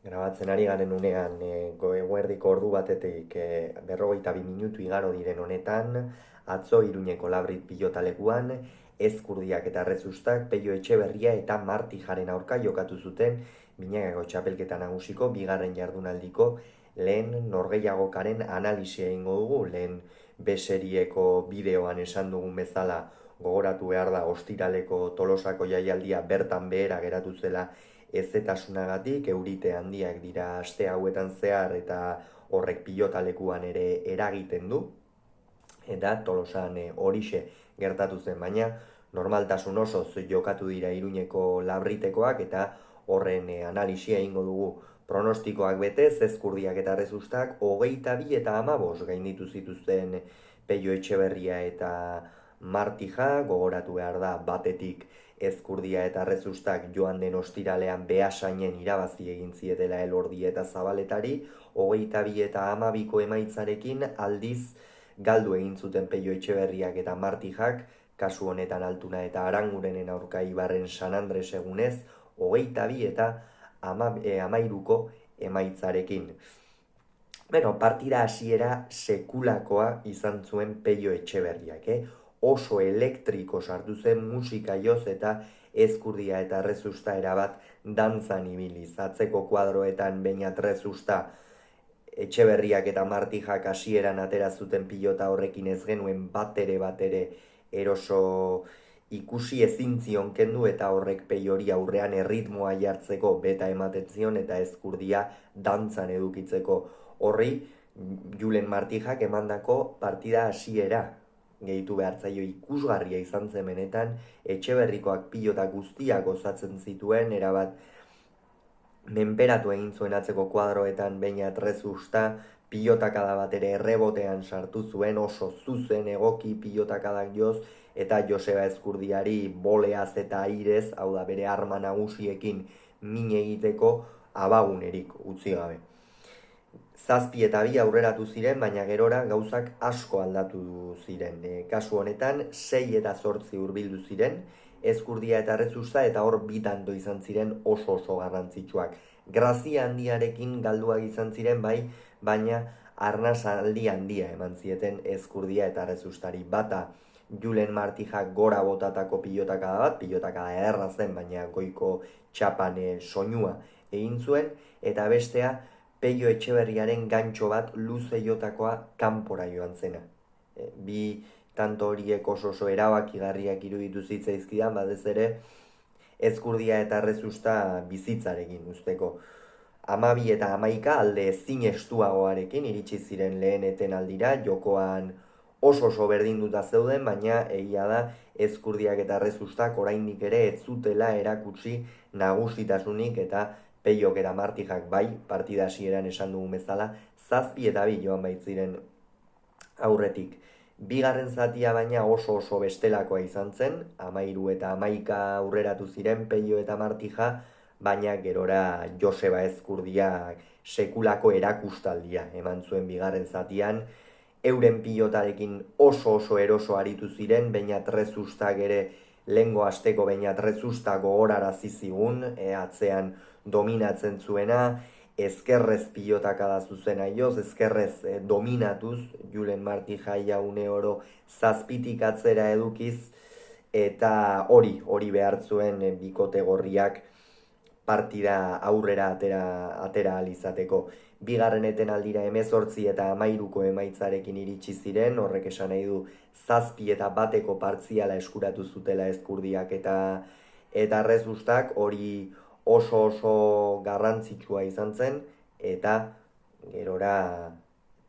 Grabatzen ari garen unean, eguerdiko ordu batetik 42 minutu igaro diren honetan, atzo Iruñeko Labrit pilotalekuan, Ezkurdiak eta Rezustak, Peio Etxeberria eta Marti Jaren aurka jokatu zuten, Binagako txapelketa nagusiko, bigarren jardunaldiko, lehen norgehiagokaren analisia egingo dugu, lehen beserieko bideoan esan dugun bezala, gogoratu behar da ostiraleko Tolosako jaialdia bertan behera geratu zela ezetasunagatik, eurite handiak dira aste hauetan zehar eta horrek pilotalekuan ere eragiten du, eta Tolosan horixe gertatu zen, baina normaltasun osoz jokatu dira Iruñeko Labritekoak eta horren analisia egingo dugu. Pronostikoak betez, Ezkurdiak eta Rezustak 22 eta 15 gainditu zituzten Peio Etxeberria eta Martija, gogoratu behar da batetik Ezkurdia eta Rezustak joan den ostiralean Beasainen irabazi egin zietela Elordi eta Zabaletari, 22 eta 12ko emaitzarekin aldiz galdu egin zuten Peio Etxeberriak eta Martijak, kasu honetan Altuna eta Arangurenen aurka Ibarren San Andres egunez, 22 eta 13ko emaitzarekin. Partida hasiera sekulakoa izan zuen Peio Etxeberriak, oso elektriko sartu zen musika joz eta Ezkurdia eta Rezusta erabat dantzan ibiliz. Atzeko kuadroetan Beñat Rezusta Etxeberriak eta Martijak hasieran atera zuten pilota horrekin ez genuen batere eroso ikusi ezin zion kendu eta horrek Peiori aurrean erritmoa jartzeko beta ematen zion eta Ezkurdia dantzan edukitzeko horri Julen Martijak emandako partida hasiera gehitu behartzaio ikusgarria izan zen benetan, Etxeberrikoak pilota guztiak osatzen zituen, erabat menperatu egin zuen atzeko kuadroetan Beñat Rezusta, pilotakada bat ere errebotean sartu zuen, oso zuzen egoki pilotakadak joz, eta Joseba Ezkurdiari boleaz eta airez, hau da bere arma nagusiekin min egiteko abagunerik utzi gabe. 7 eta 2 aurreratu ziren, baina gerora gauzak asko aldatu ziren. Kasu honetan, 6 eta 8 hurbildu ziren, Ezkurdia eta Rezusta eta hor bitando izan ziren oso garrantzitsuak. Grazia handiarekin galduak izan ziren bai, baina arnasaldi handia eman zieten Ezkurdia eta Rezustari. Bata Julen Martijak gora botatako pilotakada bat, pilotakada ederra zen, baina goiko txapan soinua egin zuen, eta bestea Peio Etxeberriaren gantxo bat luze jotakoa kanpora joan zena. Bi tanto horiek oso erabakigarriak iruditu zitzaizkidan, batez ere Ezkurdia eta Rezusta bizitzarekin usteko. 12 eta 11 alde ezin estuagoarekin iritsi ziren lehen etenaldira, jokoan oso berdinduta zeuden, baina egia da Ezkurdiak eta Rezustak oraindik ere ez zutela erakutsi nagusitasunik eta Peiok eta Martijak bai, partida hasieran esan dugun bezala, 7 eta 2 joan baitziren aurretik. Bigarren zatia baina oso bestelakoa izan zen, 13 eta 11 aurreratu ziren Peio eta Martija, baina gerora Joseba Ezkurdiak sekulako erakustaldia eman zuen bigarren zatian, euren pilotarekin oso eroso aritu ziren, Beñat Rezustak ere lehengo asteko Beñat Rezusta gogorarazi zigun, atzean dominatzen zuena, ezkerrez pilotakada zuzena joz, ezkerrez dominatuz, Julen Martija une oro 7tik atzera edukiz, eta hori behar zuen bikote gorriak partida aurrera atera alizateko. Bigarren etenaldira 18 eta 13ko emaitzarekin iritsi ziren, horrek esan nahi du 7 eta 1eko partziala eskuratu zutela Ezkurdiak eta Rezustak, hori oso garrantzitsua izan zen, eta gerora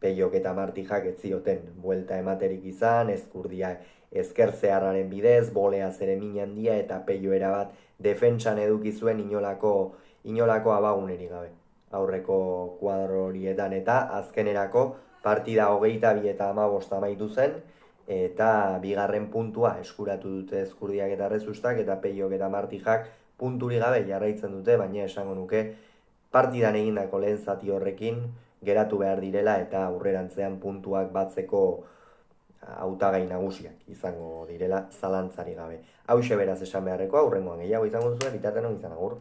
Peiok eta Martijak ez zioten buelta ematerik izan, Ezkurdiak ezker zeharraren bidez, boleaz ere min handia, eta Peio erabat defentsan eduki zuen inolako abagunerik gabe. Aurreko kuadro horietan eta azkenerako partida 22 eta 15 amaitu zen, eta bigarren puntua eskuratu dute Ezkurdiak eta Rezustak, eta Peiok eta Martijak punturi gabe jarraitzen dute, baina esango nuke partidan egindako lehen zati horrekin geratu behar direla eta aurrerantzean puntuak batzeko hautagai nagusiak izango direla zalantzari gabe. Hauxe beraz esan beharrekoa, hurrengoan gehiago izango duzuen, bitartean izan agur.